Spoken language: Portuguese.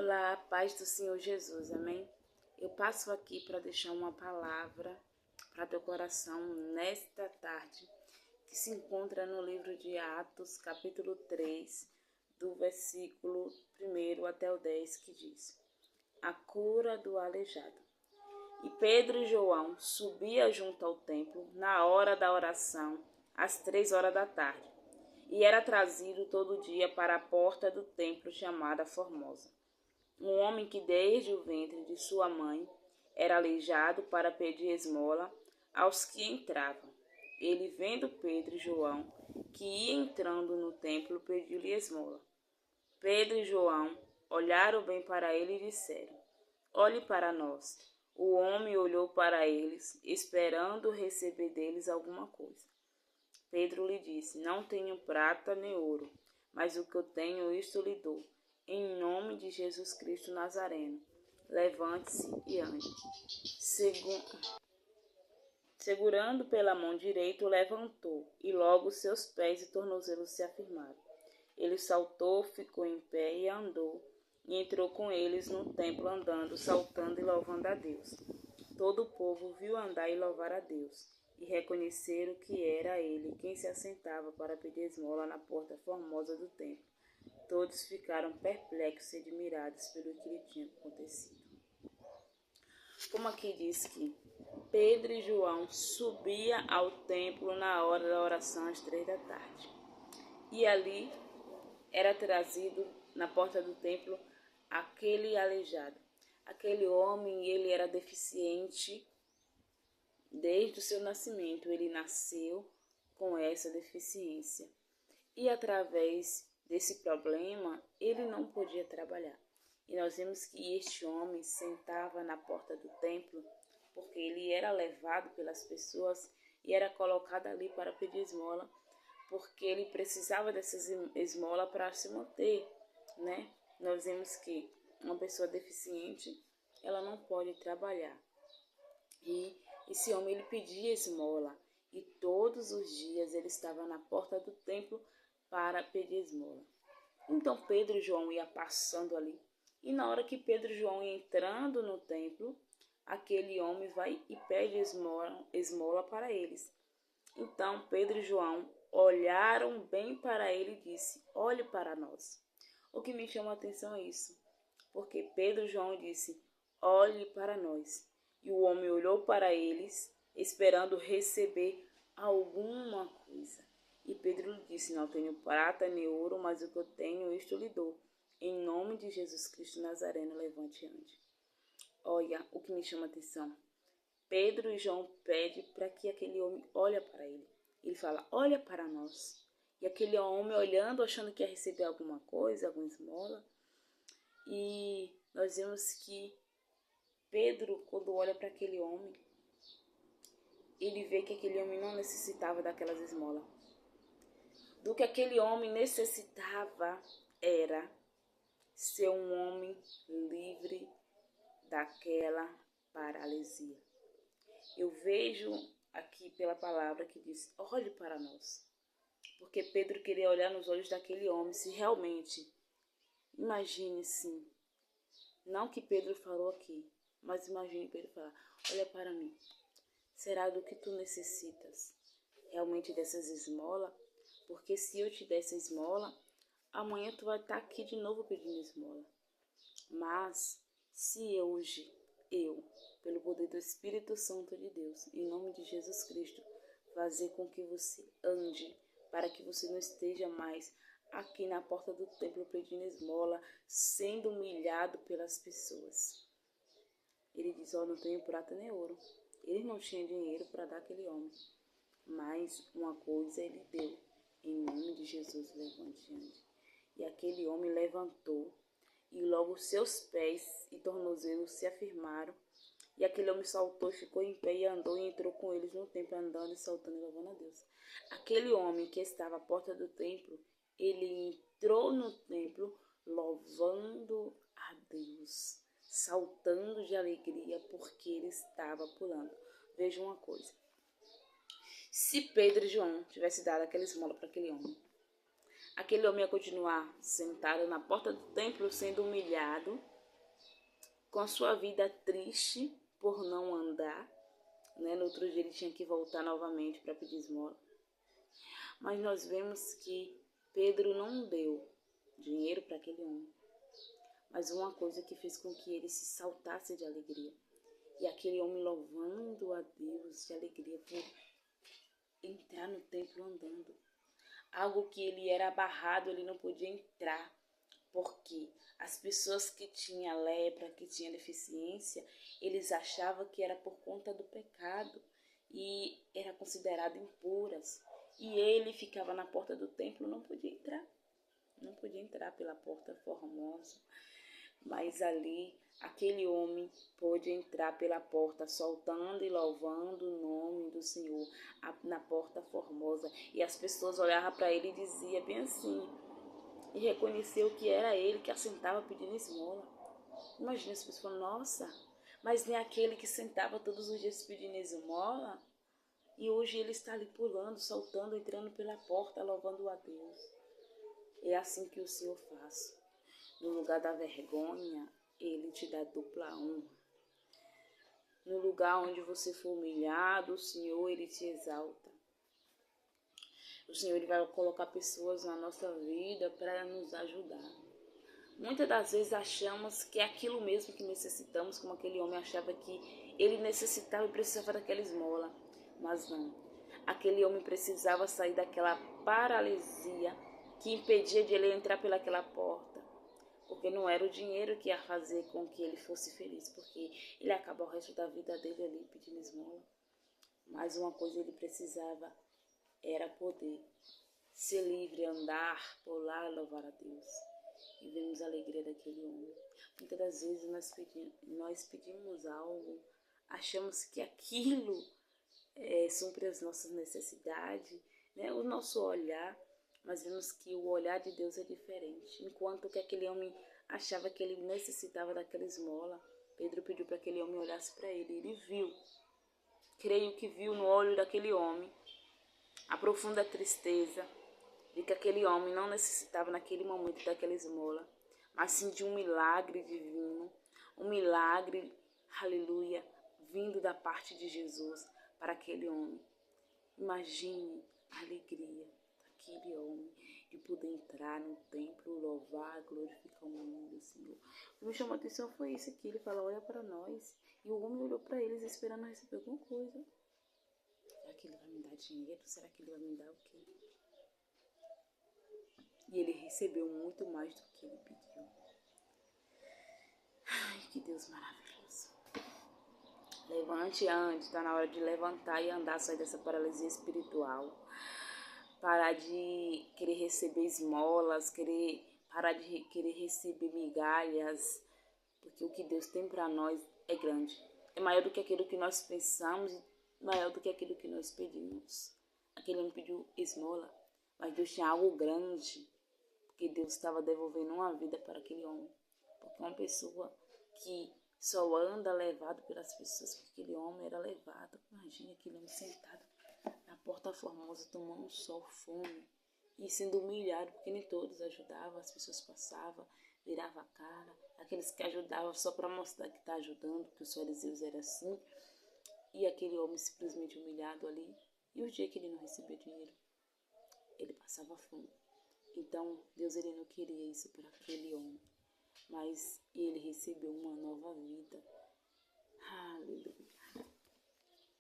Olá, paz do Senhor Jesus, amém? Eu passo aqui para deixar uma palavra para teu coração nesta tarde, que se encontra no livro de Atos, capítulo 3, do versículo 1 até o 10, que diz: A cura do aleijado. E Pedro e João subiam junto ao templo na hora da oração, às 3 horas da tarde, e era trazido todo dia para a porta do templo chamada Formosa um homem que desde o ventre de sua mãe era aleijado para pedir esmola aos que entravam. Ele, vendo Pedro e João, que ia entrando no templo, pediu-lhe esmola. Pedro e João olharam bem para ele e disseram: Olhe para nós. O homem olhou para eles, esperando receber deles alguma coisa. Pedro lhe disse: Não tenho prata nem ouro, mas o que eu tenho, isto lhe dou. Em nome de Jesus Cristo Nazareno, levante-se e ande. Segurando pela mão direita, o levantou, e logo seus pés e tornozelos se afirmaram. Ele saltou, ficou em pé e andou, e entrou com eles no templo andando, saltando e louvando a Deus. Todo o povo viu andar e louvar a Deus, e reconheceram que era ele quem se assentava para pedir esmola na porta formosa do templo. Todos ficaram perplexos e admirados pelo que lhe tinha acontecido. Como aqui diz que Pedro e João subiam ao templo na hora da oração às 3 da tarde. E ali era trazido na porta do templo aquele aleijado. Aquele homem, ele era deficiente desde o seu nascimento. Ele nasceu com essa deficiência. E através desse problema, ele não podia trabalhar. E nós vemos que este homem sentava na porta do templo, porque ele era levado pelas pessoas e era colocado ali para pedir esmola, porque ele precisava dessas esmolas para se manter, né? Nós vemos que uma pessoa deficiente, ela não pode trabalhar. E esse homem, ele pedia esmola, e todos os dias ele estava na porta do templo para pedir esmola. Então Pedro e João iam passando ali, e na hora que Pedro e João iam entrando no templo, aquele homem vai e pede esmola para eles. Então Pedro e João olharam bem para ele e disse: Olhe para nós. O que me chama a atenção é isso, porque Pedro e João disse: Olhe para nós. E o homem olhou para eles, esperando receber alguma coisa. E Pedro lhe disse: Não tenho prata nem ouro, mas o que eu tenho, isto lhe dou. Em nome de Jesus Cristo Nazareno, levante e ande. Olha o que me chama a atenção. Pedro e João pedem para que aquele homem olhe para ele. Ele fala: Olha para nós. E aquele homem olhando, achando que ia receber alguma coisa, alguma esmola. E nós vemos que Pedro, quando olha para aquele homem, ele vê que aquele homem não necessitava daquelas esmolas. Do que aquele homem necessitava era ser um homem livre daquela paralisia. Eu vejo aqui pela palavra que diz: olhe para nós. Porque Pedro queria olhar nos olhos daquele homem, se realmente, imagine sim, não que Pedro falou aqui, mas imagine Pedro falar: olha para mim, será do que tu necessitas? Realmente dessas esmolas? Porque se eu te der essa esmola, amanhã tu vai estar aqui de novo pedindo esmola. Mas se hoje eu, pelo poder do Espírito Santo de Deus, em nome de Jesus Cristo, fazer com que você ande, para que você não esteja mais aqui na porta do templo pedindo esmola, sendo humilhado pelas pessoas. Ele diz: não tenho prata nem ouro. Ele não tinha dinheiro para dar àquele homem, mas uma coisa ele deu. Em nome de Jesus, levante e ande. E aquele homem levantou, e logo seus pés e tornozelos se afirmaram. E aquele homem saltou, ficou em pé e andou e entrou com eles no templo, andando e saltando e louvando a Deus. Aquele homem que estava à porta do templo, ele entrou no templo louvando a Deus, saltando de alegria porque ele estava pulando. Veja uma coisa. Se Pedro e João tivessem dado aquela esmola para aquele homem ia continuar sentado na porta do templo sendo humilhado, com a sua vida triste por não andar, né? No outro dia ele tinha que voltar novamente para pedir esmola. Mas nós vemos que Pedro não deu dinheiro para aquele homem, mas uma coisa que fez com que ele se saltasse de alegria. E aquele homem louvando a Deus de alegria por entrar no templo andando. Algo que ele era barrado, ele não podia entrar. Porque as pessoas que tinham lepra, que tinham deficiência, eles achavam que era por conta do pecado e era considerado impuras. E ele ficava na porta do templo, não podia entrar. Não podia entrar pela porta formosa. Mas ali, aquele homem pôde entrar pela porta, soltando e louvando o nome do Senhor na porta formosa. E as pessoas olhavam para ele e diziam bem assim, e reconheceu que era ele que assentava pedindo esmola. Imagina as pessoas falando, nossa, mas nem aquele que sentava todos os dias pedindo esmola, e hoje ele está ali pulando, saltando, entrando pela porta, louvando a Deus. É assim que o Senhor faz. No lugar da vergonha, ele te dá dupla honra. No lugar onde você for humilhado, o Senhor, ele te exalta. O Senhor, ele vai colocar pessoas na nossa vida para nos ajudar. Muitas das vezes achamos que é aquilo mesmo que necessitamos, como aquele homem achava que ele necessitava e precisava daquela esmola. Mas não. Aquele homem precisava sair daquela paralisia que impedia de ele entrar pelaquela porta. Porque não era o dinheiro que ia fazer com que ele fosse feliz, porque ele acabou o resto da vida dele ali pedindo esmola. Mas uma coisa ele precisava era poder ser livre, andar, pular, louvar a Deus. E vemos a alegria daquele homem. Muitas das vezes nós pedimos algo, achamos que aquilo supre as nossas necessidades, né? O nosso olhar, mas vemos que o olhar de Deus é diferente. Enquanto que aquele homem achava que ele necessitava daquela esmola, Pedro pediu para que aquele homem olhasse para ele. Ele viu, creio que viu no olho daquele homem a profunda tristeza de que aquele homem não necessitava naquele momento daquela esmola, mas sim de um milagre divino, um milagre, aleluia, vindo da parte de Jesus para aquele homem. Imagine a alegria daquele homem de poder entrar no templo, louvar, glorificar o nome do Senhor. O que me chamou a atenção foi isso aqui, ele falou, olha para nós, e o homem olhou para eles esperando receber alguma coisa. Será que ele vai me dar dinheiro? Será que ele vai me dar o quê? E ele recebeu muito mais do que ele pediu. Ai, que Deus maravilhoso. Levante antes, está na hora de levantar e andar, sair dessa paralisia espiritual. Parar de querer receber esmolas, parar de querer receber migalhas, porque o que Deus tem para nós é grande. É maior do que aquilo que nós pensamos, maior do que aquilo que nós pedimos. Aquele homem pediu esmola, mas Deus tinha algo grande, porque Deus estava devolvendo uma vida para aquele homem. Porque uma pessoa que só anda levado pelas pessoas, porque aquele homem era levado. Imagina aquele homem sentado na porta formosa, tomando um sol, fome, e sendo humilhado, porque nem todos ajudavam, as pessoas passavam, viravam a cara, aqueles que ajudavam só para mostrar que está ajudando, que os fariseus eram assim, e aquele homem simplesmente humilhado ali. E o dia que ele não recebia dinheiro, ele passava fome. Então, Deus ele não queria isso para aquele homem, mas ele recebeu uma nova vida.